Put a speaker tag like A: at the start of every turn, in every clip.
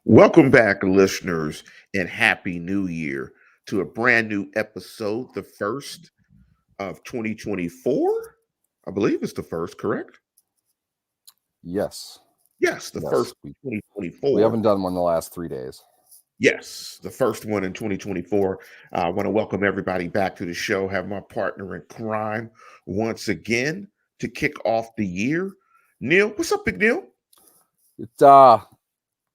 A: Welcome back, listeners, and Happy New Year to a brand new episode, the first of 2024. I believe it's the first, correct?
B: Yes,
A: Yes, the first
B: yes.
A: of
B: We
A: 2024.
B: haven't done one in the last 3 days.
A: Yes, the first one in 2024. I want to welcome everybody back to the show. Have my partner in crime once again to kick off the year. Neil, what's up, Big Neil?
B: It uh,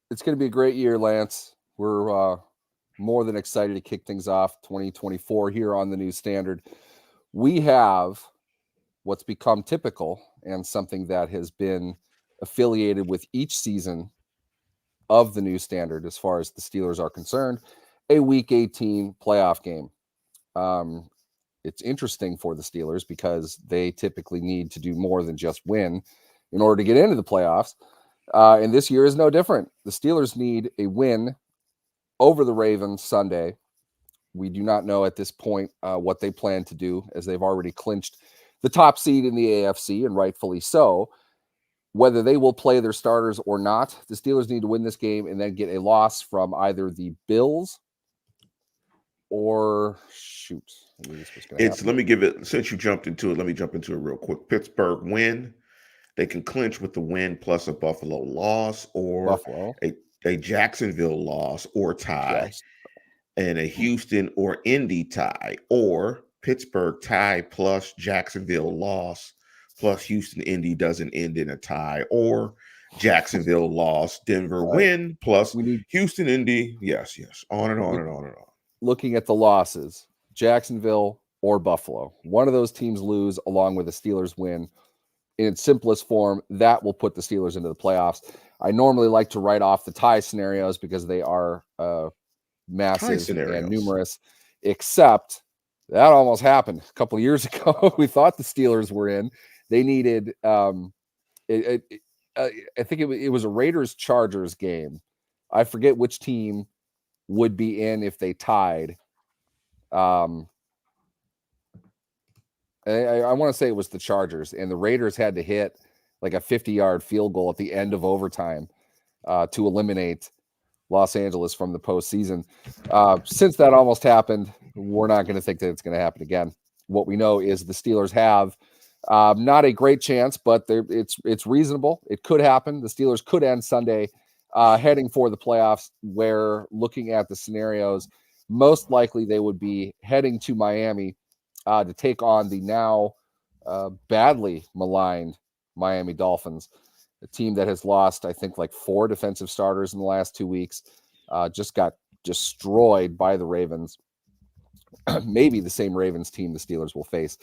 B: it's going to be a great year, Lance. We're more than excited to kick things off 2024 here on the new standard. We have what's become typical and something that has been affiliated with each season of the new standard, as far as the Steelers are concerned, a Week 18 playoff game. Um, it's interesting for the Steelers because they typically need to do more than just win in order to get into the playoffs. And this year is no different. The Steelers need a win over the Ravens Sunday. We do not know at this point what they plan to do, as they've already clinched the top seed in the AFC, and rightfully so. Whether they will play their starters or not, the Steelers need to win this game and then get a loss from either the Bills or shoot. I knew this was going to happen.
A: Let me give it, since you jumped into it, let me jump into it real quick. Pittsburgh win. They can clinch with the win plus a Buffalo loss or
B: Buffalo.
A: a Jacksonville loss or tie,
B: Yes.
A: and a Houston or Indy tie, or Pittsburgh tie plus Jacksonville loss plus Houston Indy doesn't end in a tie, or Jacksonville loss, Denver
B: All right.
A: win plus
B: We need
A: Houston Indy. Yes, yes. On and on and on and on.
B: looking at the losses, Jacksonville or Buffalo. One of those teams lose along with the Steelers win. In its simplest form, that will put the Steelers into the playoffs. I normally like to write off the tie scenarios because they are
A: Tie
B: massive and
A: scenarios.
B: numerous, except that almost happened a couple of years ago. We thought the Steelers were in. They needed, I think it was a Raiders-Chargers game. I forget which team would be in if they tied. I want to say it was the Chargers, and the Raiders had to hit like a 50-yard field goal at the end of overtime to eliminate Los Angeles from the postseason. Since that almost happened, we're not going to think that it's going to happen again. What we know is the Steelers have not a great chance, but it's reasonable. It could happen. The Steelers could end Sunday heading for the playoffs, where looking at the scenarios, most likely they would be heading to Miami to take on the now badly maligned Miami Dolphins, a team that has lost, I think, like 4 defensive starters in the last 2 weeks, just got destroyed by the Ravens. Maybe the same Ravens team the Steelers will face.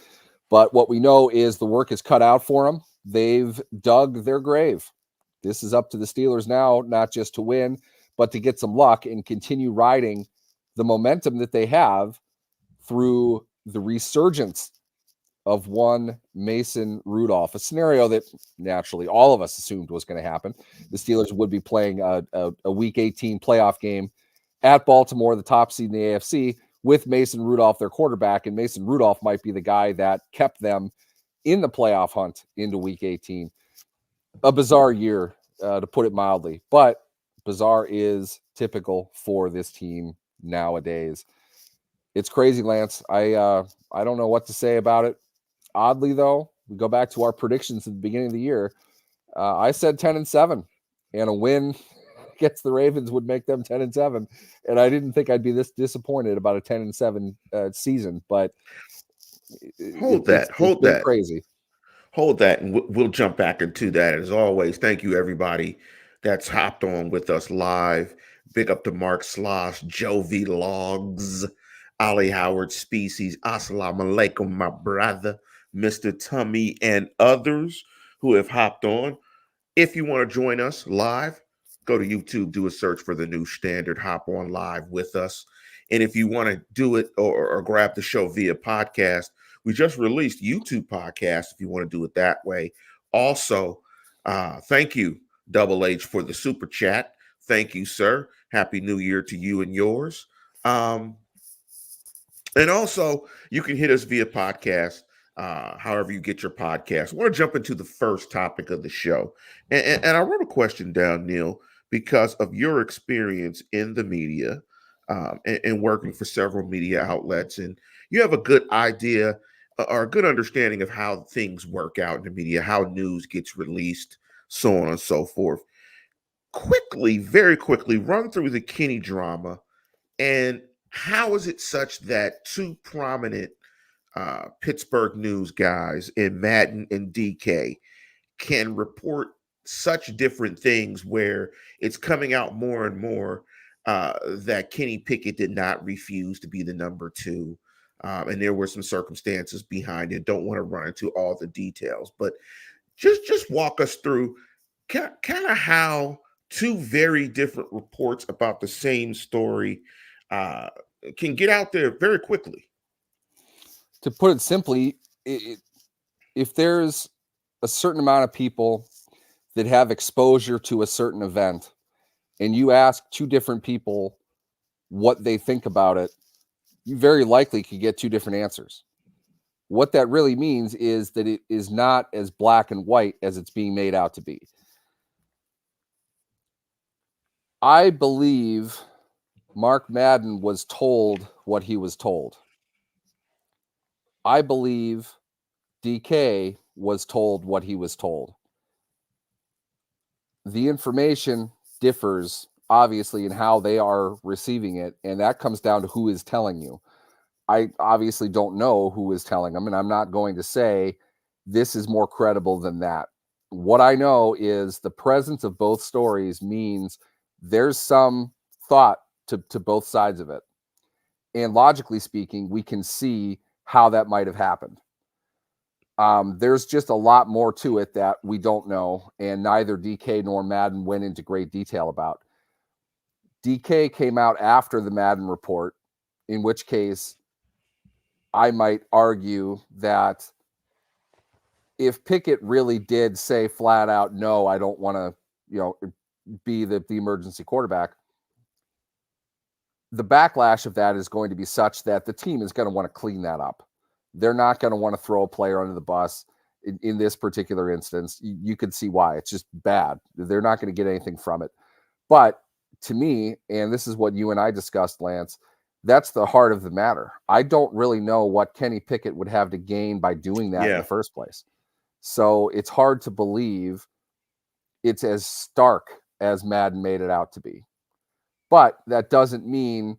B: But what we know is the work is cut out for them. They've dug their grave. This is up to the Steelers now, not just to win, but to get some luck and continue riding the momentum that they have through the resurgence of one Mason Rudolph, a scenario that naturally all of us assumed was going to happen. The Steelers would be playing a Week 18 playoff game at Baltimore, the top seed in the AFC, with Mason Rudolph, their quarterback, and Mason Rudolph might be the guy that kept them in the playoff hunt into Week 18. A bizarre year, to put it mildly, but bizarre is typical for this team nowadays. It's crazy, Lance. I don't know what to say about it. Oddly, though, we go back to our predictions at the beginning of the year. I said 10-7, and a win against the Ravens would make them 10-7. And I didn't think I'd be this disappointed about a 10-7 season, but
A: Hold that.
B: it's
A: Hold
B: been
A: that.
B: crazy.
A: Hold that, and we'll jump back into that. As always, thank you everybody that's hopped on with us live. Big up to Mark Sloss, Joe V Logs, Ali Howard Species, Assalamu alaikum, my brother, Mr. Tummy, and others who have hopped on. If you want to join us live, go to YouTube, do a search for the new standard, hop on live with us. And if you want to do it or grab the show via podcast, we just released YouTube podcast if you want to do it that way. Also, thank you, Double H, for the super chat. Thank you, sir. Happy New Year to you and yours. And also, you can hit us via podcast, however you get your podcast. I want to jump into the first topic of the show. And I wrote a question down, Neil, because of your experience in the media, and working for several media outlets, and you have a good idea, or a good understanding of how things work out in the media, how news gets released, so on and so forth. Quickly, very quickly, run through the Kenny drama, and how is it such that two prominent Pittsburgh news guys in Madden and DK can report such different things, where it's coming out more and more that Kenny Pickett did not refuse to be the number two. And there were some circumstances behind it. Don't want to run into all the details, but just walk us through kind of how two very different reports about the same story uh, can get out there very quickly.
B: To put it simply, if there's a certain amount of people that have exposure to a certain event, and you ask two different people what they think about it, you very likely could get two different answers. What that really means is that it is not as black and white as it's being made out to be. I believe Mark Madden was told what he was told. I believe DK was told what he was told. The information differs, obviously, in how they are receiving it, and that comes down to who is telling you. I obviously don't know who is telling them, and I'm not going to say this is more credible than that. What I know is the presence of both stories means there's some thought to both sides of it. And logically speaking, we can see how that might have happened. There's just a lot more to it that we don't know, and neither DK nor Madden went into great detail about. DK came out after the Madden report, in which case I might argue that if Pickett really did say flat out, no, I don't want to, be the emergency quarterback, the backlash of that is going to be such that the team is going to want to clean that up. They're not going to want to throw a player under the bus in this particular instance. You could see why. It's just bad. They're not going to get anything from it. But to me, and this is what you and I discussed, Lance, that's the heart of the matter. I don't really know what Kenny Pickett would have to gain by doing that in the first place. So it's hard to believe it's as stark as Madden made it out to be. But that doesn't mean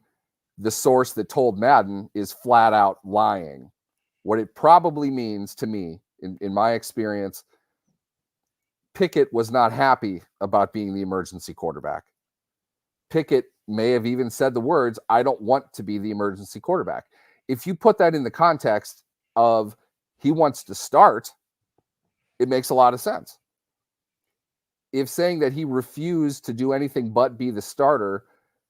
B: the source that told Madden is flat out lying. What it probably means to me, in my experience, Pickett was not happy about being the emergency quarterback. Pickett may have even said the words, I don't want to be the emergency quarterback. If you put that in the context of he wants to start, it makes a lot of sense. If saying that he refused to do anything but be the starter,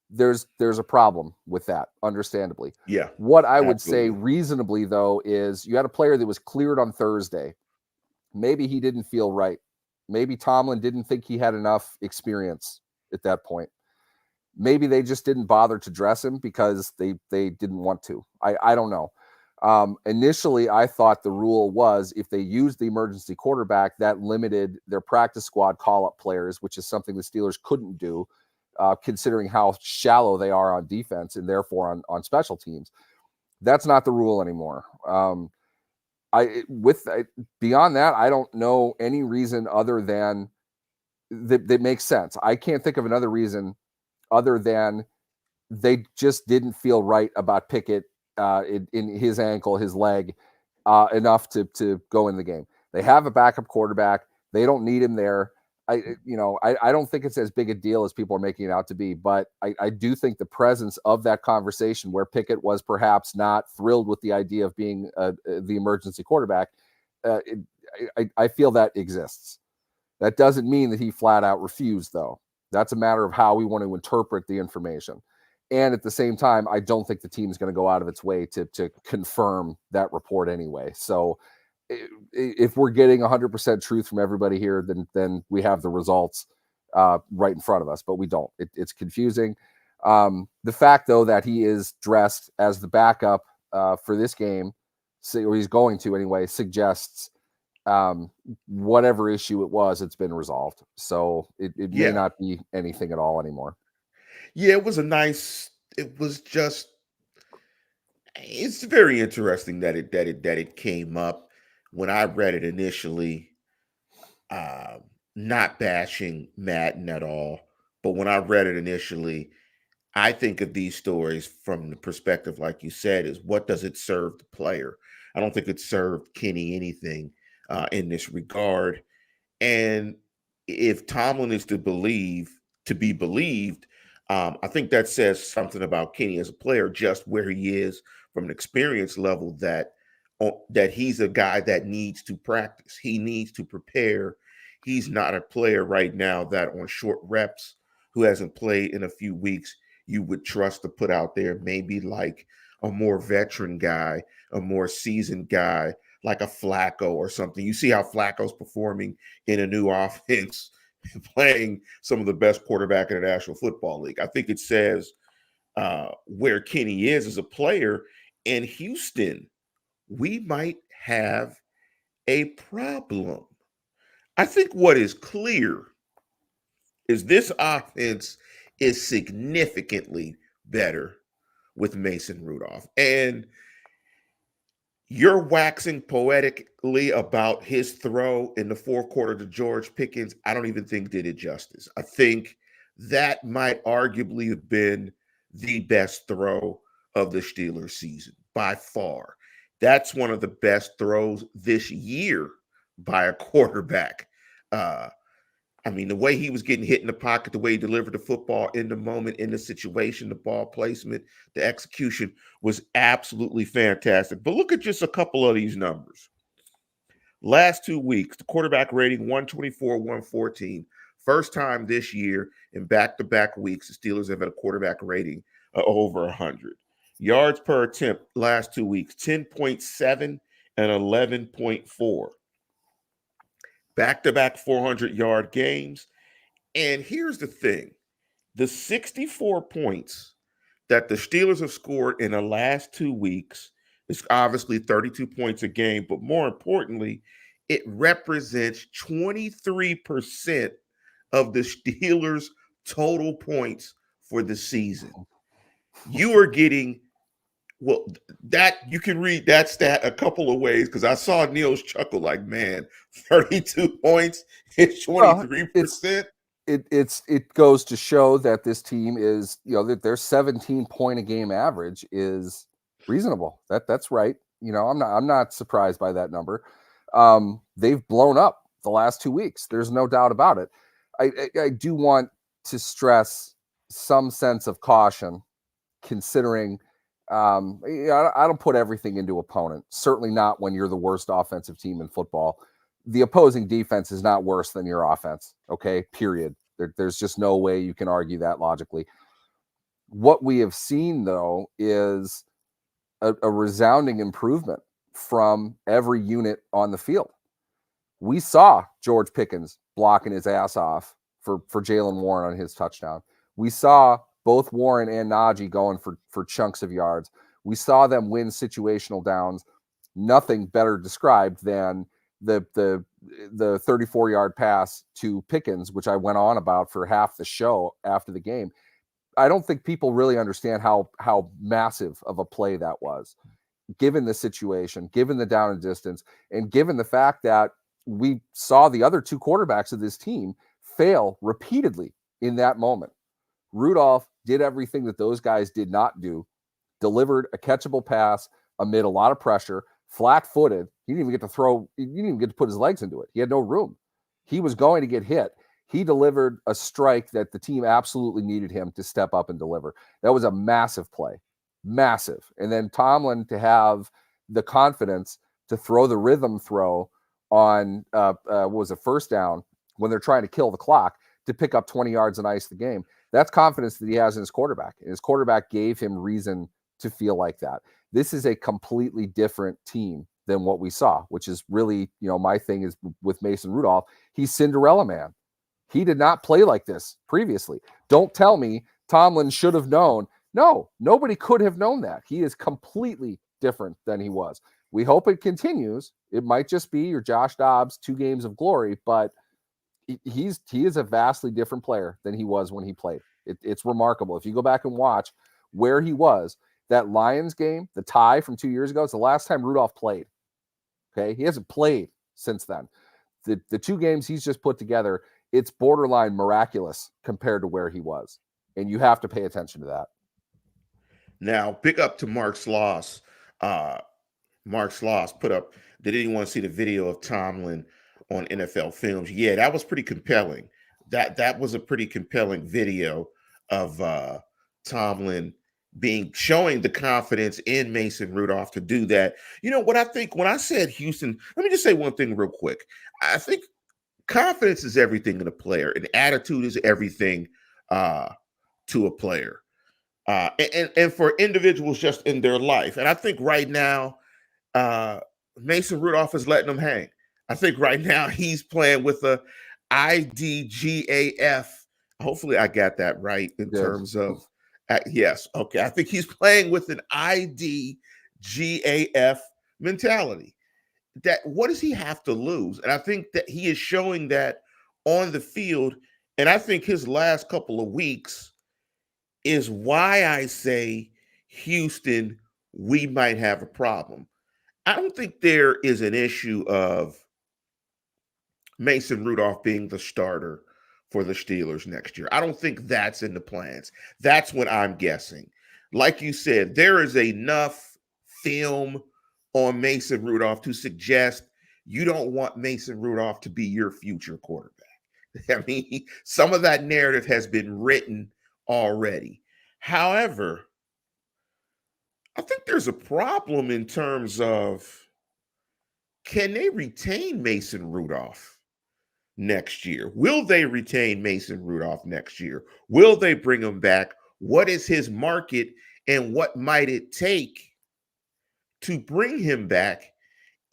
B: there's a problem with that, understandably.
A: Yeah.
B: What I would say reasonably, though, is you had a player that was cleared on Thursday. Maybe he didn't feel right. Maybe Tomlin didn't think he had enough experience at that point. Maybe they just didn't bother to dress him because they didn't want to. I don't know. Initially, I thought the rule was if they used the emergency quarterback, that limited their practice squad call-up players, which is something the Steelers couldn't do, considering how shallow they are on defense and therefore on special teams. That's not the rule anymore. Beyond that, I don't know any reason other than that makes sense. I can't think of another reason other than they just didn't feel right about Pickett in his ankle, his leg, enough to go in the game. They have a backup quarterback. They don't need him there. I don't think it's as big a deal as people are making it out to be, but I do think the presence of that conversation where Pickett was perhaps not thrilled with the idea of being the emergency quarterback, I feel that exists. That doesn't mean that he flat out refused, though. That's a matter of how we want to interpret the information. And at the same time, I don't think the team is going to go out of its way to confirm that report anyway. So if we're getting 100% truth from everybody here, then we have the results right in front of us, but we don't. It's confusing. The fact, though, that he is dressed as the backup for this game, or he's going to anyway, suggests whatever issue it was, it's been resolved. So it may
A: Yeah.
B: not be anything at all anymore.
A: Yeah, it was it's very interesting that it came up when I read it initially, um, not bashing Madden at all, but when I read it initially, I think of these stories from the perspective, like you said, is what does it serve the player? I don't think it served Kenny anything in this regard. And if Tomlin is to be believed, I think that says something about Kenny as a player, just where he is from an experience level. That he's a guy that needs to practice. He needs to prepare. He's not a player right now that on short reps, who hasn't played in a few weeks, you would trust to put out there. Maybe like a more veteran guy, a more seasoned guy, like a Flacco or something. You see how Flacco's performing in a new offense, playing some of the best quarterback in the National Football League. I think it says where Kenny is as a player. In Houston, we might have a problem. I think what is clear is this offense is significantly better with Mason Rudolph. And you're waxing poetically about his throw in the fourth quarter to George Pickens. I don't even think did it justice. I think that might arguably have been the best throw of the Steelers season by far. That's one of the best throws this year by a quarterback. Uh, I mean, the way he was getting hit in the pocket, the way he delivered the football in the moment, in the situation, the ball placement, the execution was absolutely fantastic. But look at just a couple of these numbers. Last 2 weeks, the quarterback rating 124, 114. First time this year in back-to-back weeks, the Steelers have had a quarterback rating over 100. Yards per attempt last 2 weeks, 10.7 and 11.4. Back-to-back 400-yard games. And here's the thing. The 64 points that the Steelers have scored in the last 2 weeks is obviously 32 points a game, but more importantly, it represents 23% of the Steelers' total points for the season. You are getting, well, that you can read that stat a couple of ways because I saw Neil's chuckle like, man, 32 points is 23%.
B: It goes to show that this team is, that their 17 point a game average is reasonable. That's right. I'm not surprised by that number. They've blown up the last 2 weeks. There's no doubt about it. I do want to stress some sense of caution, considering I don't put everything into opponent. Certainly not when you're the worst offensive team in football. The opposing defense is not worse than your offense. Okay, period. There's just no way you can argue that logically. What we have seen, though, is a resounding improvement from every unit on the field. We saw George Pickens blocking his ass off for Jaylen Warren on his touchdown. We saw both Warren and Najee going for chunks of yards. We saw them win situational downs. Nothing better described than the 34-yard pass to Pickens, which I went on about for half the show after the game. I don't think people really understand how massive of a play that was, given the situation, given the down and distance, and given the fact that we saw the other two quarterbacks of this team fail repeatedly in that moment. Rudolph did everything that those guys did not do, delivered a catchable pass amid a lot of pressure, flat-footed. He didn't even get to throw. He didn't even get to put his legs into it. He had no room. He was going to get hit. He delivered a strike that the team absolutely needed him to step up and deliver. That was a massive play, massive. And then Tomlin to have the confidence to throw the rhythm throw on what was a first down when they're trying to kill the clock to pick up 20 yards and ice the game. That's confidence that he has in his quarterback. And his quarterback gave him reason to feel like that. This is a completely different team than what we saw, which is really, my thing is with Mason Rudolph, he's Cinderella man. He did not play like this previously. Don't tell me Tomlin should have known. No, nobody could have known that. He is completely different than he was. We hope it continues. It might just be your Josh Dobbs 2 games of glory, but he is a vastly different player than he was when he played. It's remarkable. If you go back and watch where he was, that Lions game, the tie from 2 years ago, it's the last time Rudolph played. Okay, he hasn't played since then. The 2 games he's just put together, it's borderline miraculous compared to where he was, and you have to pay attention to that.
A: Now, big up to Mark Sloss. Mark Sloss put up, did anyone see the video of Tomlin on NFL Films? Yeah, that was pretty compelling. That was a pretty compelling video of Tomlin showing the confidence in Mason Rudolph to do that. You know what I think when I said Houston, let me just say one thing real quick. I think confidence is everything in a player, and attitude is everything to a player. And for individuals just in their life. And I think right now, Mason Rudolph is letting them hang. I think right now he's playing with a IDGAF. Hopefully I got that right in terms of, yes. Okay. I think he's playing with an IDGAF mentality. That what does he have to lose? And I think that he is showing that on the field. And I think his last couple of weeks is why I say, Houston, we might have a problem. I don't think there is an issue of Mason Rudolph being the starter for the Steelers next year. I don't think that's in the plans. That's what I'm guessing. Like you said, there is enough film on Mason Rudolph to suggest you don't want Mason Rudolph to be your future quarterback. I mean, some of that narrative has been written already. However, I think there's a problem in terms of, can they retain Mason Rudolph next year? Will they retain Mason Rudolph next year? Will they bring him back? What is his market, and what might it take to bring him back?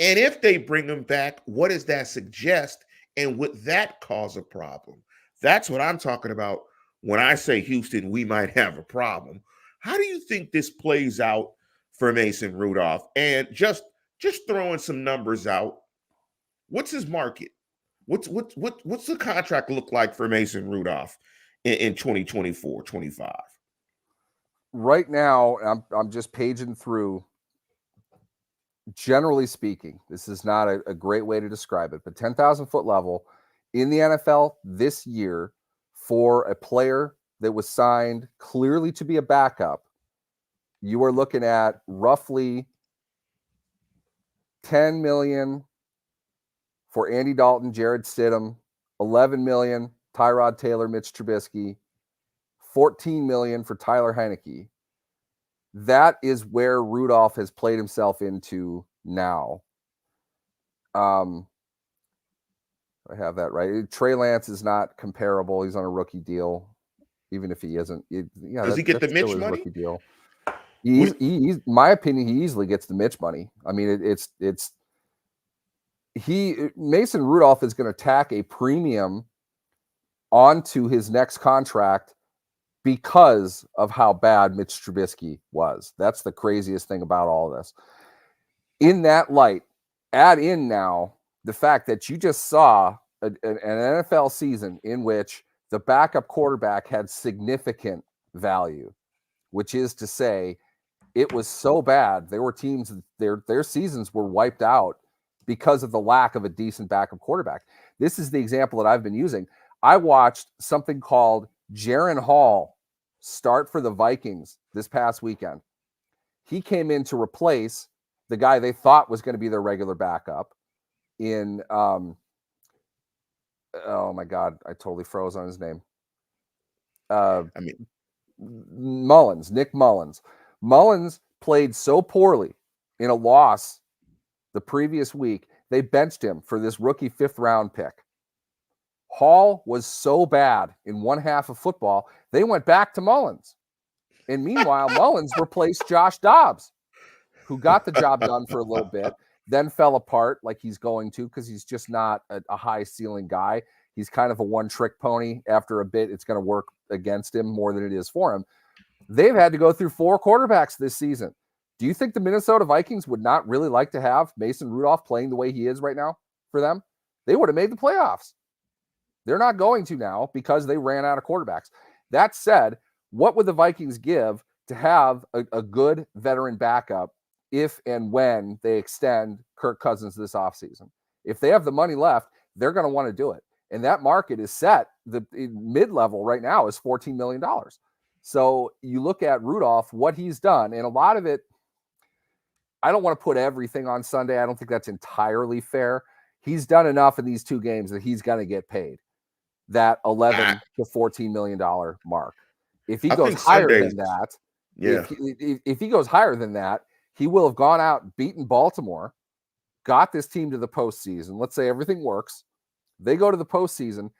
A: And if they bring him back, what does that suggest? And would that cause a problem? That's what I'm talking about when I say, Houston, we might have a problem. How do you think this plays out for Mason Rudolph? And just throwing some numbers out, what's his market? What's the contract look like for Mason Rudolph in 2024, 25?
B: Right now, I'm just paging through. Generally speaking, this is not a great way to describe it, but 10,000 foot level in the NFL this year for a player that was signed clearly to be a backup, you are looking at roughly $10 million for Andy Dalton, Jared Stidham, $11 million, Tyrod Taylor, Mitch Trubisky, $14 million for Tyler Heineke. That is where Rudolph has played himself into now. I have that right. Trey Lance is not comparable. He's on a rookie deal, even if he isn't.
A: Does he get the Mitch money?
B: Rookie deal. He's, my opinion, he easily gets the Mitch money. I mean, Mason Rudolph is going to tack a premium onto his next contract because of how bad Mitch Trubisky was. That's the craziest thing about all of this. In that light, add in now the fact that you just saw an NFL season in which the backup quarterback had significant value, which is to say, it was so bad. There were teams, their seasons were wiped out because of the lack of a decent backup quarterback. This is the example that I've been using. I watched something called Jaron Hall start for the Vikings this past weekend. He came in to replace the guy they thought was going to be their regular backup in, oh my God, I totally froze on his name. Nick Mullins. Mullins played so poorly in a loss the previous week, they benched him for this rookie 5th round pick. Hall was so bad in one half of football, they went back to Mullins. And meanwhile, Mullins replaced Josh Dobbs, who got the job done for a little bit, then fell apart like he's going to because he's just not a high ceiling guy. He's kind of a one-trick pony. After a bit, it's going to work against him more than it is for him. They've had to go through 4 quarterbacks this season. Do you think the Minnesota Vikings would not really like to have Mason Rudolph playing the way he is right now for them? They would have made the playoffs. They're not going to now because they ran out of quarterbacks. That said, what would the Vikings give to have a good veteran backup if and when they extend Kirk Cousins this offseason? If they have the money left, they're going to want to do it. And that market is set. The mid-level right now is $14 million. So you look at Rudolph, what he's done, and a lot of it, I don't want to put everything on Sunday. I don't think that's entirely fair. He's done enough in these two games that he's going to get paid that 11 to $14 million mark. If he goes higher than that, if he goes higher than that, he will have gone out, beaten Baltimore, got this team to the postseason. Let's say everything works. They go to the postseason.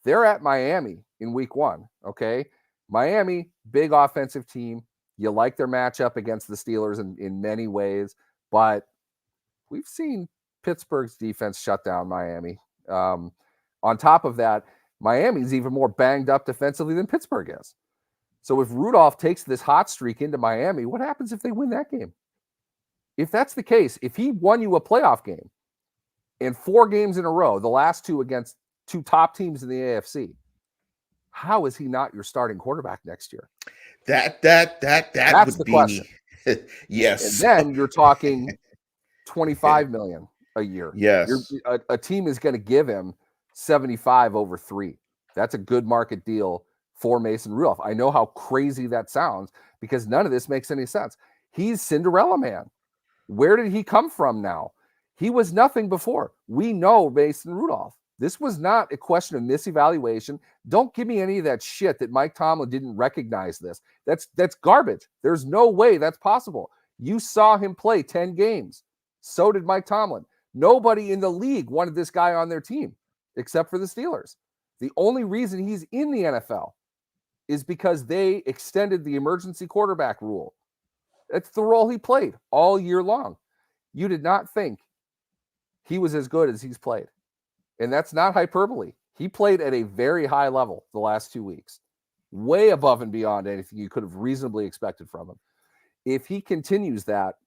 B: They're at Miami in week 1. Okay. Miami, big offensive team. You like their matchup against the Steelers in many ways, but we've seen Pittsburgh's defense shut down Miami. On top of that, Miami's even more banged up defensively than Pittsburgh is. So if Rudolph takes this hot streak into Miami, what happens if they win that game? If that's the case, if he won you a playoff game and 4 games in a row, the last 2 against 2 top teams in the AFC, how is he not your starting quarterback next year?
A: That's
B: would the
A: be
B: question.
A: Yes.
B: And then you're talking $25 million a year.
A: Yes.
B: A team is going to give him 75 over 3. That's a good market deal for Mason Rudolph. I know how crazy that sounds because none of this makes any sense. He's Cinderella man. Where did he come from now? He was nothing before. We know Mason Rudolph. This was not a question of misevaluation. Don't give me any of that shit that Mike Tomlin didn't recognize this. That's garbage. There's no way that's possible. You saw him play 10 games. So did Mike Tomlin. Nobody in the league wanted this guy on their team except for the Steelers. The only reason he's in the NFL is because they extended the emergency quarterback rule. That's the role he played all year long. You did not think he was as good as he's played. And that's not hyperbole. He played at a very high level the last 2 weeks, way above and beyond anything you could have reasonably expected from him. If he continues that,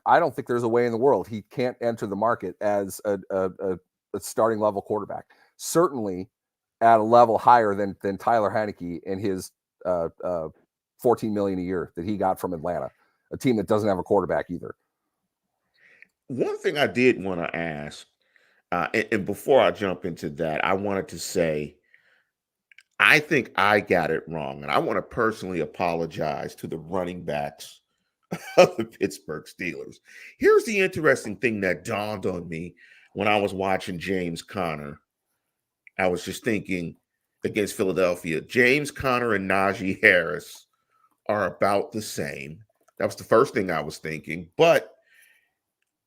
B: I don't think there's a way in the world he can't enter the market as a starting level quarterback. Certainly at a level higher than Tyler Heineke and his $14 million a year that he got from Atlanta, a team that doesn't have a quarterback either.
A: One thing I did want to ask, and before I jump into that, I wanted to say, I think I got it wrong. And I want to personally apologize to the running backs of the Pittsburgh Steelers. Here's the interesting thing that dawned on me when I was watching James Conner. I was just thinking against Philadelphia, James Conner and Najee Harris are about the same. That was the first thing I was thinking. But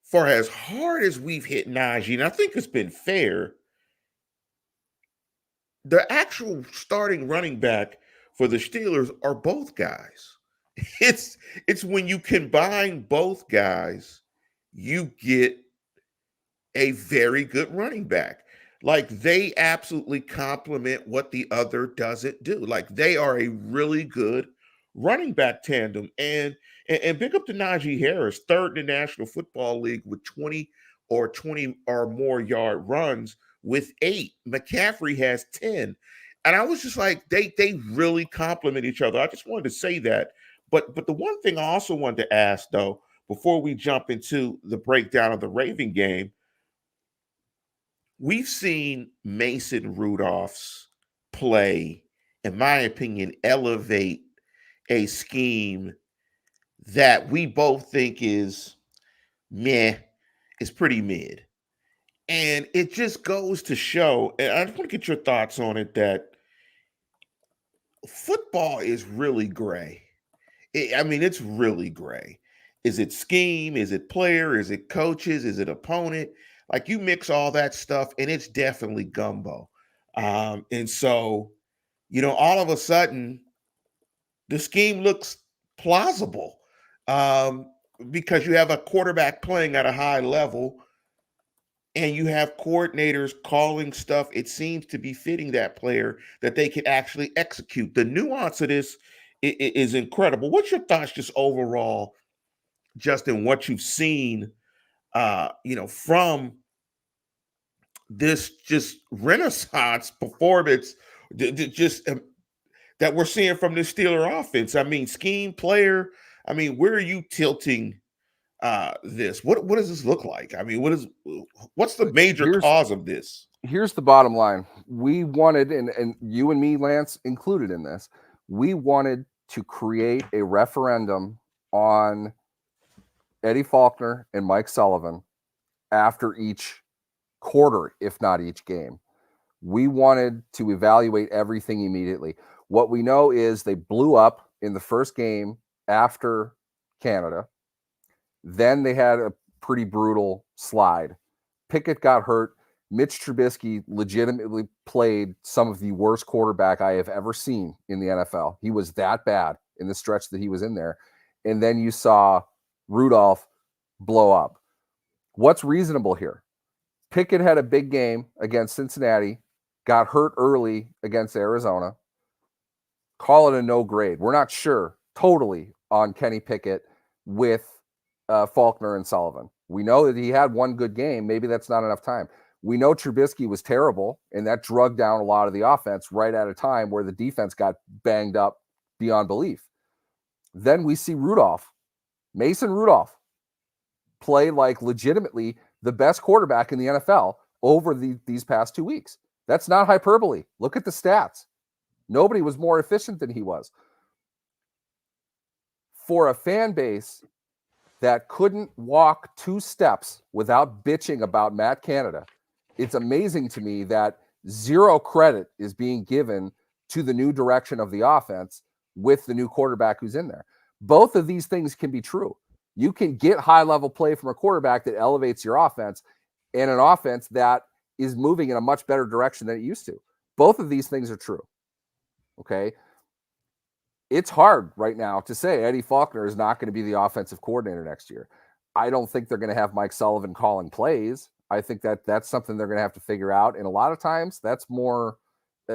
A: for as hard as we've hit Najee, and I think it's been fair, the actual starting running back for the Steelers are both guys. It's when you combine both guys, you get a very good running back. Like they absolutely complement what the other doesn't do. Like they are a really good running back tandem. And big up to Najee Harris, third in the National Football League with 20 or more yard runs with 8. McCaffrey has 10. And I was just like, they really complement each other. I just wanted to say that. But the one thing I also wanted to ask, though, before we jump into the breakdown of the Raven game, we've seen Mason Rudolph's play, in my opinion, elevate a scheme that we both think is meh, is pretty mid. And it just goes to show, and I just want to get your thoughts on it, that football is really gray. It's really gray. Is it scheme? Is it player? Is it coaches? Is it opponent? Like you mix all that stuff, and it's definitely gumbo. And so, all of a sudden, the scheme looks plausible because you have a quarterback playing at a high level, and you have coordinators calling stuff. It seems to be fitting that player that they can actually execute. The nuance of this is incredible. What's your thoughts just overall just in what you've seen, from this just renaissance performance, just that we're seeing from this Steeler offense. I mean, scheme, player. I mean, where are you tilting this? What does this look like? I mean, what's the major cause of this?
B: Here's the bottom line. We wanted, and you and me, Lance, included in this, we wanted to create a referendum on Eddie Faulkner and Mike Sullivan after each quarter, if not each game. We wanted to evaluate everything immediately. What we know is they blew up in the first game after Canada. Then they had a pretty brutal slide. Pickett got hurt. Mitch Trubisky legitimately played some of the worst quarterback I have ever seen in the NFL. He was that bad in the stretch that he was in there. And then you saw Rudolph blow up. What's reasonable here? Pickett had a big game against Cincinnati, got hurt early against Arizona. Call it a no grade. We're not sure totally on Kenny Pickett with Faulkner and Sullivan. We know that he had one good game. Maybe that's not enough time. We know Trubisky was terrible, and that drug down a lot of the offense right at a time where the defense got banged up beyond belief. Then we see Mason Rudolph, play like legitimately the best quarterback in the NFL over these past 2 weeks. That's not hyperbole. Look at the stats. Nobody was more efficient than he was. For a fan base that couldn't walk 2 steps without bitching about Matt Canada, it's amazing to me that zero credit is being given to the new direction of the offense with the new quarterback who's in there. Both of these things can be true. You can get high-level play from a quarterback that elevates your offense and an offense that is moving in a much better direction than it used to. Both of these things are true. Okay? It's hard right now to say Eddie Faulkner is not going to be the offensive coordinator next year. I don't think they're going to have Mike Sullivan calling plays. I think that's something they're going to have to figure out. And a lot of times that's more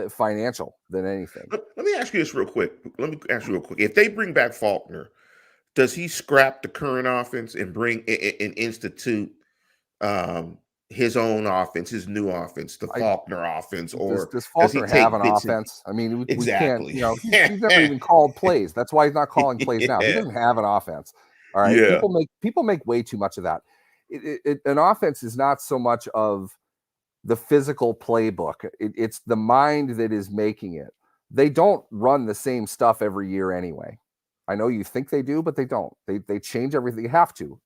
B: financial than anything.
A: Let me ask you this real quick. If they bring back Faulkner, does he scrap the current offense and bring and institute his own offense, his new offense, the Faulkner offense? Or
B: does Faulkner have an offense? I mean, we can't, he's never even called plays. That's why he's not calling plays now. He doesn't have an offense. All right. Yeah. People make way too much of that. An offense is not so much of the physical playbook. It's the mind that is making it. They don't run the same stuff every year anyway. I know you think they do, but they don't. They change everything. You have to.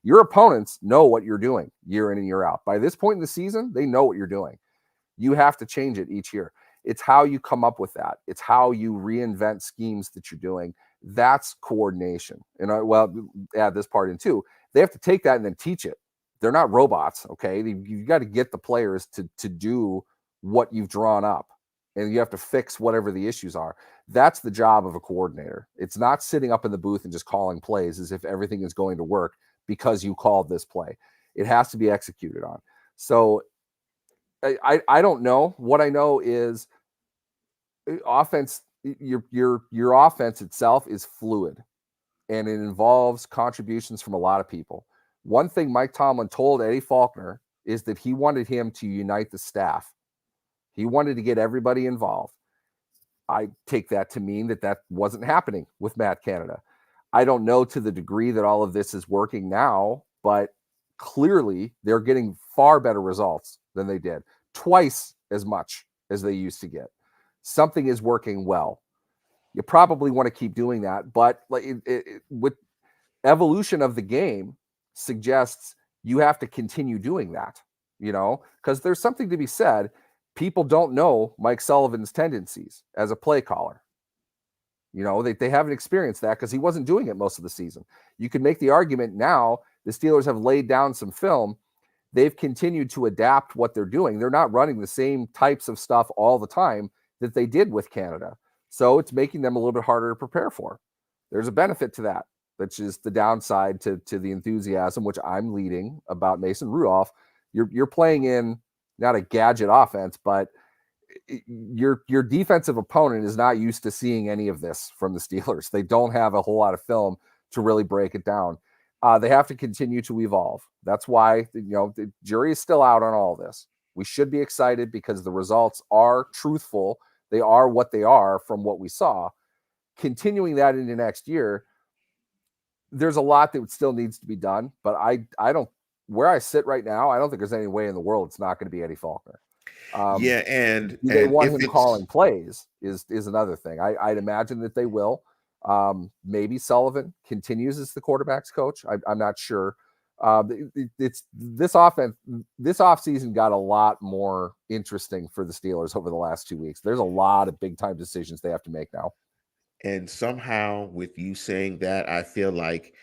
B: Your opponents know what you're doing year in and year out. By this point in the season, they know what you're doing. You have to change it each year. It's how you come up with that. It's how you reinvent schemes that you're doing. That's coordination. And add this part in too. They have to take that and then teach it. They're not robots, okay? You've got to get the players to do what you've drawn up, and you have to fix whatever the issues are. That's the job of a coordinator. It's not sitting up in the booth and just calling plays as if everything is going to work because you called this play. It has to be executed on. So I don't know. What I know is offense, your offense itself is fluid, and it involves contributions from a lot of people. One thing Mike Tomlin told Eddie Faulkner is that he wanted him to unite the staff. He wanted to get everybody involved. I take that to mean that wasn't happening with Matt Canada. I don't know to the degree that all of this is working now, but clearly they're getting far better results than they did. Twice as much as they used to get. Something is working well. You probably want to keep doing that, but with evolution of the game suggests you have to continue doing that, because there's something to be said. People don't know Mike Sullivan's tendencies as a play caller. They haven't experienced that because he wasn't doing it most of the season. You can make the argument now the Steelers have laid down some film. They've continued to adapt what they're doing. They're not running the same types of stuff all the time that they did with Canada. So it's making them a little bit harder to prepare for. There's a benefit to that. Which is the downside to the enthusiasm, which I'm leading about Mason Rudolph. You're playing in not a gadget offense, but your defensive opponent is not used to seeing any of this from the Steelers. They don't have a whole lot of film to really break it down. They have to continue to evolve. That's why, the jury is still out on all this. We should be excited because the results are truthful. They are what they are from what we saw. Continuing that into next year, there's a lot that still needs to be done, but I don't, where I sit right now, I don't think there's any way in the world it's not going to be Eddie Faulkner.
A: Yeah, and
B: Do they want
A: if
B: him
A: it's
B: calling plays is another thing. I'd imagine that they will. Maybe Sullivan continues as the quarterback's coach. I'm not sure. It's this offense. This offseason got a lot more interesting for the Steelers over the last 2 weeks. There's a lot of big time decisions they have to make now.
A: and somehow with you saying that, I feel like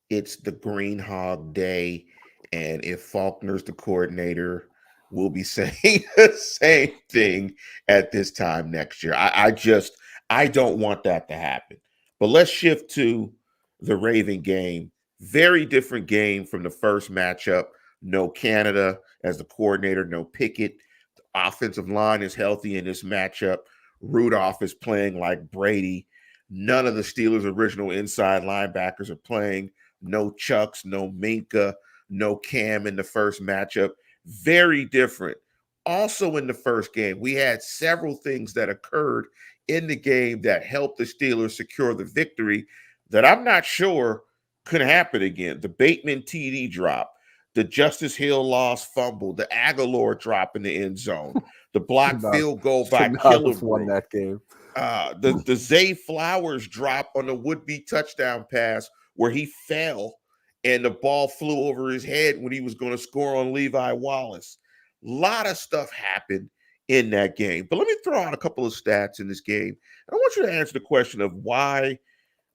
A: it's the Green Hog Day, and if Faulkner's the coordinator, we'll be saying the same thing at this time next year. I don't want that to happen. But let's shift to the Raven game. Very different game from the first matchup. No Canada as the coordinator, no Pickett. The offensive line is healthy in this matchup. Rudolph is playing like Brady. None of the Steelers' original inside linebackers are playing. No Chucks, no Minka, no Cam in the first matchup. Very different. Also in the first game, we had several things that occurred in the game that helped the Steelers secure the victory that I'm not sure could happen again. The Bateman TD drop, the Justice Hill lost fumble, the Aguilar drop in the end zone, the blocked field goal by
B: Won
A: Killebrew.
B: that game.
A: The Zay Flowers drop on the would-be touchdown pass where he fell and the ball flew over his head when he was going to score on Levi Wallace. A lot of stuff happened in that game. But let me throw out a couple of stats in this game. I want you to answer the question of why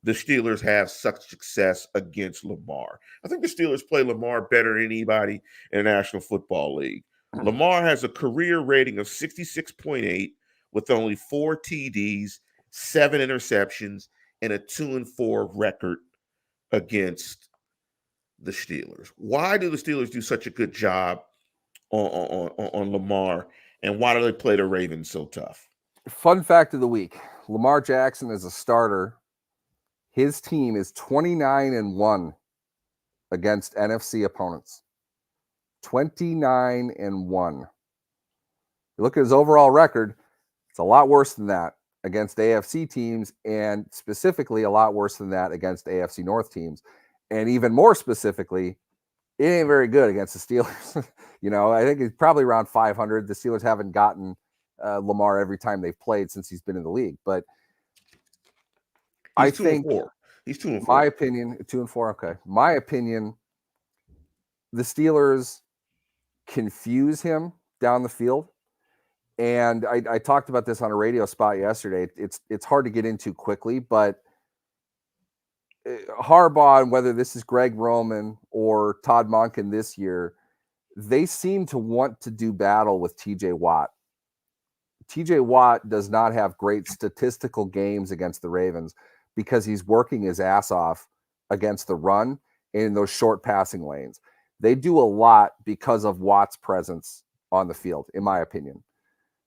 A: the Steelers have such success against Lamar. I think the Steelers play Lamar better than anybody in the National Football League. Lamar has a career rating of 66.8 with only 4 TDs, 7 interceptions, and a 2-4 record against the Steelers. Why do the Steelers do such a good job on Lamar, and why do they play the Ravens so tough?
B: Fun fact of the week: Lamar Jackson as a starter, his team is 29-1 against NFC opponents. 29-1. You look at his overall record, it's a lot worse than that against AFC teams, and specifically a lot worse than that against AFC North teams. And even more specifically, it ain't very good against the Steelers. I think it's probably around 500. The Steelers haven't gotten Lamar every time they've played since he's been in the league. But
A: He's 2-4. He's 2-4.
B: My opinion, 2-4. Okay. My opinion, the Steelers confuse him down the field. And I talked about this on a radio spot yesterday. It's hard to get into quickly, but Harbaugh, and whether this is Greg Roman or Todd Monken this year, they seem to want to do battle with TJ Watt. TJ Watt does not have great statistical games against the Ravens because he's working his ass off against the run in those short passing lanes. They do a lot because of Watt's presence on the field, in my opinion.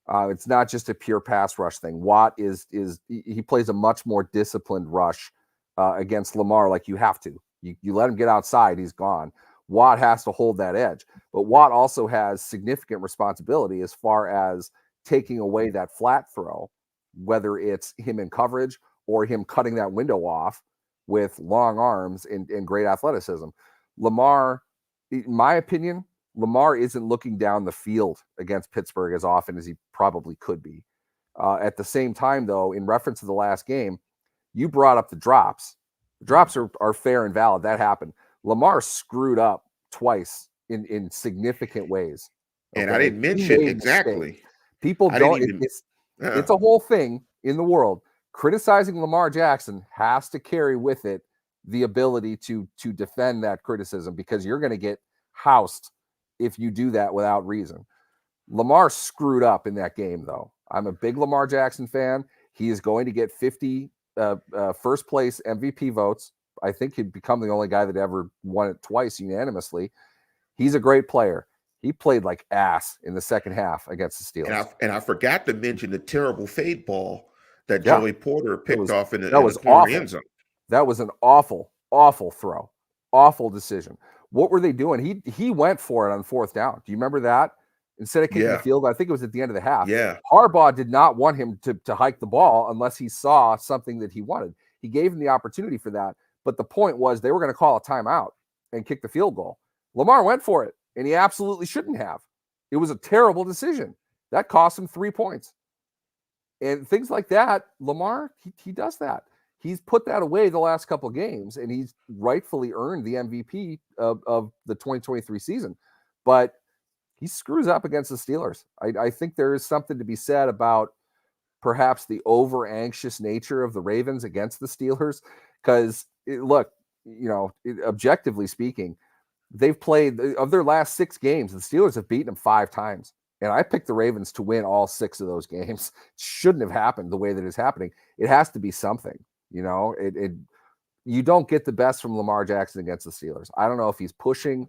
B: It's not just a pure pass rush thing. Watt he plays a much more disciplined rush against Lamar, like you have to. You let him get outside, he's gone. Watt has to hold that edge. But Watt also has significant responsibility as far as taking away that flat throw, whether it's him in coverage or him cutting that window off with long arms and great athleticism. Lamar, in my opinion, Lamar isn't looking down the field against Pittsburgh as often as he probably could be. At the same time, though, in reference to the last game, you brought up the drops. The drops are fair and valid. That happened. Lamar screwed up twice in significant ways.
A: Okay? And I didn't mention exactly.
B: People don't. It's a whole thing in the world. Criticizing Lamar Jackson has to carry with it the ability to defend that criticism, because you're going to get housed if you do that without reason. Lamar screwed up in that game, though. I'm a big Lamar Jackson fan. He is going to get 50 first place MVP votes. I think he'd become the only guy that ever won it twice unanimously. He's a great player. He played like ass in the second half against the Steelers.
A: And I forgot to mention the terrible fade ball that Joey Porter picked off in the corner
B: awful.
A: end zone.
B: That was an awful Awful throw. Awful decision. What were they doing? He went for it on 4th down. Do you remember that? Instead of kicking the
A: Yeah.
B: field goal, I think it was at the end of the half.
A: Yeah.
B: Harbaugh did not want him to hike the ball unless he saw something that he wanted. He gave him the opportunity for that. But the point was they were going to call a timeout and kick the field goal. Lamar went for it, and he absolutely shouldn't have. It was a terrible decision. That cost him 3 points. And things like that, Lamar, he does that. He's put that away the last couple of games, and he's rightfully earned the MVP of the 2023 season. But he screws up against the Steelers. I think there is something to be said about perhaps the over-anxious nature of the Ravens against the Steelers. Because, look, objectively speaking, they've played, of their last 6 games, the Steelers have beaten them 5 times. And I picked the Ravens to win all 6 of those games. It shouldn't have happened the way that it's happening. It has to be something. You don't get the best from Lamar Jackson against the Steelers. I don't know if he's pushing.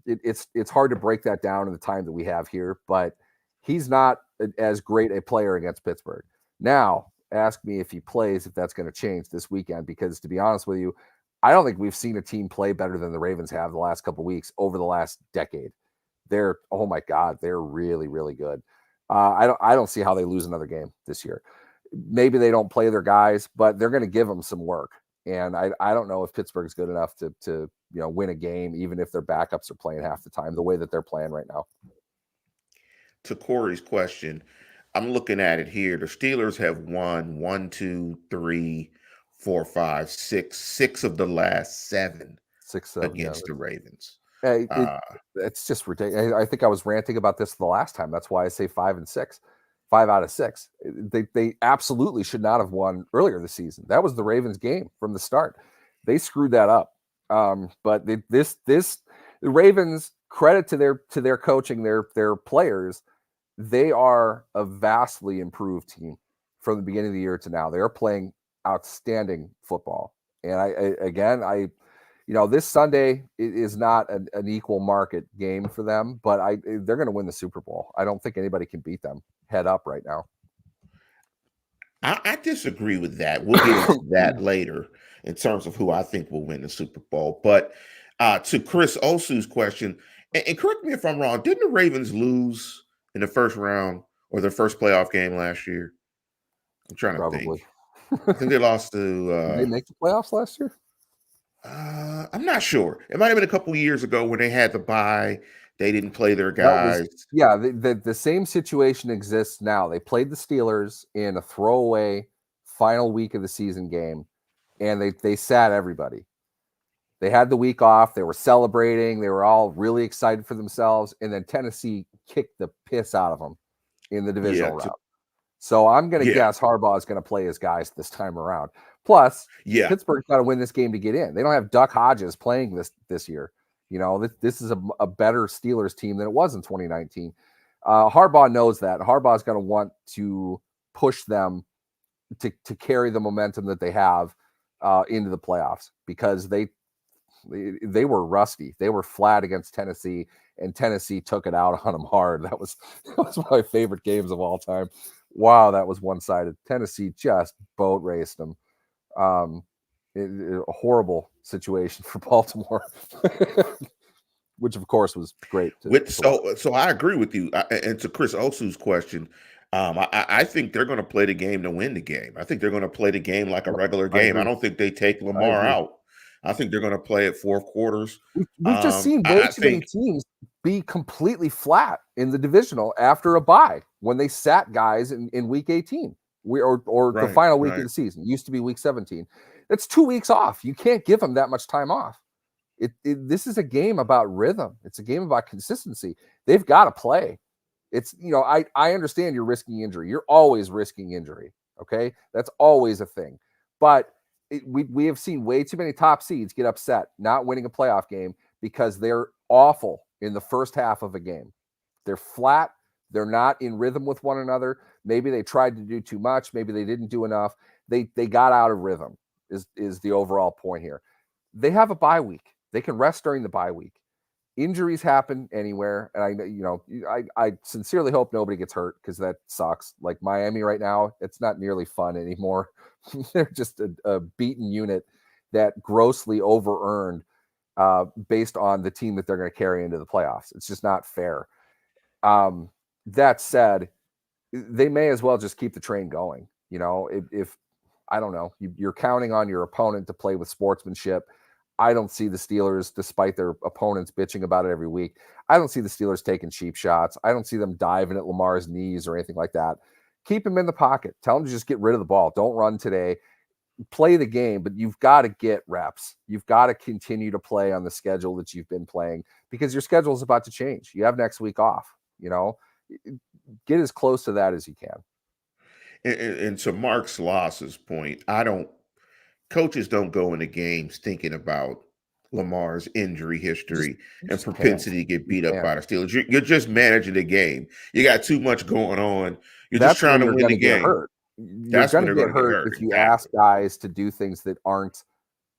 B: It's hard to break that down in the time that we have here, but he's not as great a player against Pittsburgh. Now, ask me if he plays, if that's going to change this weekend, because to be honest with you, I don't think we've seen a team play better than the Ravens have the last couple of weeks over the last decade. They're, oh my God, they're really, really good. I don't see how they lose another game this year. Maybe they don't play their guys, but they're going to give them some work. And I don't know if Pittsburgh's good enough to win a game, even if their backups are playing half the time, the way that they're playing right now.
A: To Corey's question, I'm looking at it here. The Steelers have won 1, 2, 3, 4, 5, 6 of the last 7 against the Ravens.
B: It's just ridiculous. I think I was ranting about this the last time. That's why I say 5 and 6. 5 out of 6. They absolutely should not have won earlier this season. That was the Ravens game from the start. They screwed that up. But the Ravens, credit to their coaching, their players, they are a vastly improved team from the beginning of the year to now. They are playing outstanding football. And this Sunday is not an equal market game for them, but they're going to win the Super Bowl. I don't think anybody can beat them head up right now.
A: I disagree with that. We'll get into that later in terms of who I think will win the Super Bowl. But to Chris Osu's question, and correct me if I'm wrong, didn't the Ravens lose in the first round or their first playoff game last year? I'm trying to think. I think they lost to.
B: Did they make the playoffs last year?
A: I'm not sure. It might have been a couple of years ago when they had the bye. They didn't play their guys.
B: The same situation exists now. They played the Steelers in a throwaway final week of the season game, and they sat everybody. They had the week off. They were celebrating. They were all really excited for themselves, and then Tennessee kicked the piss out of them in the divisional round. So I'm going to guess Harbaugh is going to play his guys this time around. Plus, Pittsburgh's got to win this game to get in. They don't have Duck Hodges playing this year. This is a better Steelers team than it was in 2019. Harbaugh knows that. Harbaugh's going to want to push them to carry the momentum that they have into the playoffs, because they were rusty. They were flat against Tennessee, and Tennessee took it out on them hard. That was one of my favorite games of all time. Wow, that was one-sided. Tennessee just boat raced them. A horrible situation for Baltimore, which of course was great.
A: So I agree with you. And to Chris Osu's question, I think they're going to play the game to win the game. I think they're going to play the game like a regular game. I don't think they take Lamar out. I think they're going to play it 4 quarters.
B: We've just seen way too many teams be completely flat in the divisional after a bye when they sat guys in week 18 or the final week of the season. It used to be week 17. That's 2 weeks off. You can't give them that much time off. This is a game about rhythm. It's a game about consistency. They've got to play. It's, I understand you're risking injury. You're always risking injury. Okay. That's always a thing. But we have seen way too many top seeds get upset not winning a playoff game because they're awful in the first half of a game. They're flat. They're not in rhythm with one another. Maybe they tried to do too much. Maybe they didn't do enough. They got out of rhythm is the overall point here. They have a bye week. They can rest during the bye week. Injuries happen anywhere. And I sincerely hope nobody gets hurt, because that sucks. Like Miami right now, it's not nearly fun anymore. They're just a beaten unit. that grossly over-earned based on the team that they're going to carry into the playoffs. It's just not fair. That said, they may as well just keep the train going. You know, if I don't know, you're counting on your opponent to play with sportsmanship. I don't see the Steelers, despite their opponents bitching about it every week, I don't see the Steelers taking cheap shots. I don't see them diving at Lamar's knees or anything like that. Keep him in the pocket. Tell him to just get rid of the ball. Don't run today. Play the game, but you've got to get reps. You've got to continue to play on the schedule that you've been playing because your schedule is about to change. You have next week off. You know, get as close to that as you can.
A: And to Mark Sloss's point, coaches don't go into games thinking about Lamar's injury history and
B: Just can't.
A: propensity to get
B: You
A: beat up
B: can't.
A: by the Steelers. You're just managing the game. You got too much going on. You're just
B: That's
A: trying
B: where
A: to
B: you're
A: win
B: going
A: the
B: to get
A: game.
B: hurt. You're
A: That's when
B: going to
A: they're
B: get
A: going to get
B: hurt
A: hurt.
B: if you
A: Exactly.
B: ask guys to do things that aren't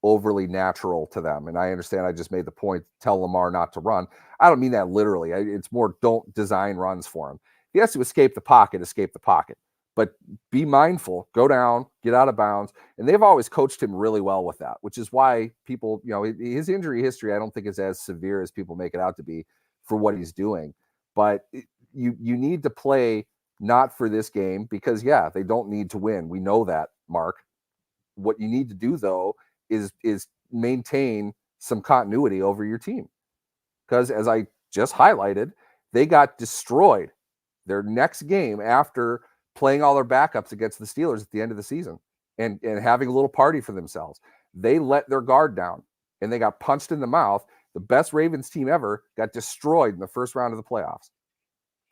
B: overly natural to them. And I understand I just made the point, tell Lamar not to run. I don't mean that literally. It's more don't design runs for him. If he has to escape the pocket, escape the pocket. But be mindful, go down, get out of bounds. And they've always coached him really well with that, which is why people, you know, his injury history, I don't think is as severe as people make it out to be for what he's doing. But you need to play not for this game because, yeah, they don't need to win. We know that, Mark. What you need to do, though, is maintain some continuity over your team. Because as I just highlighted, they got destroyed their next game after playing all their backups against the Steelers at the end of the season and having a little party for themselves. They let their guard down and they got punched in the mouth. The best Ravens team ever got destroyed in the first round of the playoffs.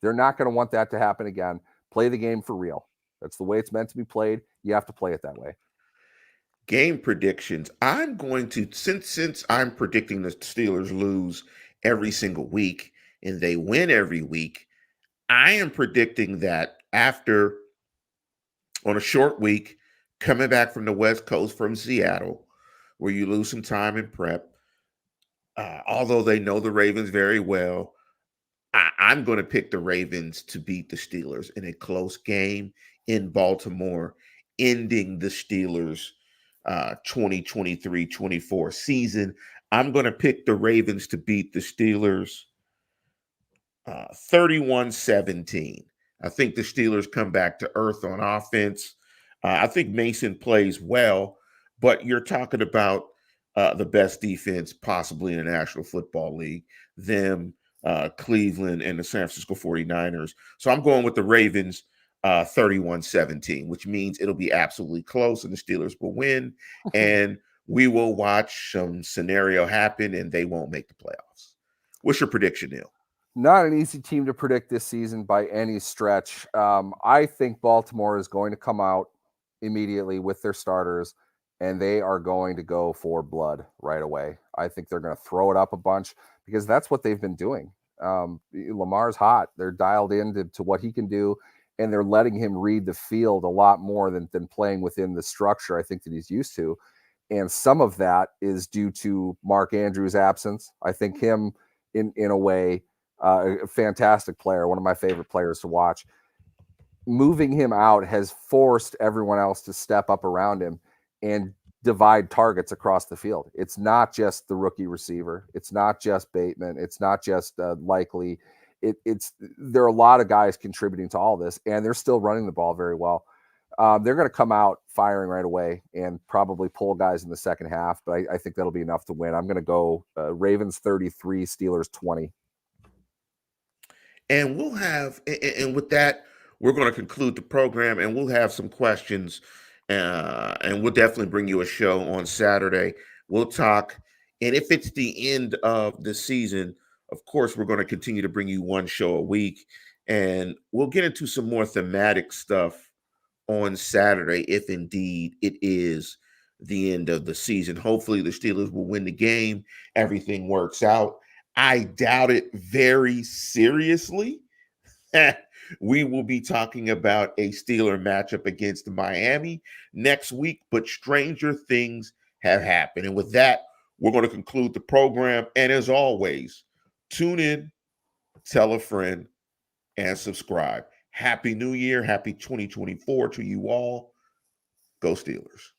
B: They're not going to want that to happen again. Play the game for real. That's the way it's meant to be played. You have to play it that way.
A: Game predictions. I'm going to since I'm predicting the Steelers lose every single week and they win every week, I am predicting that after on a short week, coming back from the West Coast from Seattle, where you lose some time in prep, although they know the Ravens very well, I'm going to pick the Ravens to beat the Steelers in a close game in Baltimore, ending the Steelers' 2023-24 season. I'm going to pick the Ravens to beat the Steelers 31-17. I think the Steelers come back to earth on offense. I think Mason plays well, but you're talking about the best defense possibly in the National Football League, them, Cleveland, and the San Francisco 49ers. So I'm going with the Ravens 31-17, which means it'll be absolutely close and the Steelers will win. And we will watch some scenario happen and they won't make the playoffs. What's your prediction, Neil?
B: Not an easy team to predict this season by any stretch. I think Baltimore is going to come out immediately with their starters, and they are going to go for blood right away. I think they're going to throw it up a bunch because that's what they've been doing. Lamar's hot. They're dialed in to what he can do, and they're letting him read the field a lot more than playing within the structure I think that he's used to. And some of that is due to Mark Andrews' absence. I think him, in a way, a fantastic player, one of my favorite players to watch. Moving him out has forced everyone else to step up around him and divide targets across the field. It's not just the rookie receiver. It's not just Bateman. It's not just Likely. There are a lot of guys contributing to all this, and they're still running the ball very well. They're going to come out firing right away and probably pull guys in the second half, but I think that'll be enough to win. I'm going to go Ravens 33, Steelers 20.
A: And we'll have, and with that, we're going to conclude the program and we'll have some questions. And we'll definitely bring you a show on Saturday. We'll talk. And if it's the end of the season, of course, we're going to continue to bring you one show a week. And we'll get into some more thematic stuff on Saturday, if indeed it is the end of the season. Hopefully, the Steelers will win the game. Everything works out. I doubt it very seriously. We will be talking about a Steeler matchup against Miami next week, but stranger things have happened. And with that, we're going to conclude the program. And as always, tune in, tell a friend, and subscribe. Happy New Year. Happy 2024 to you all. Go Steelers.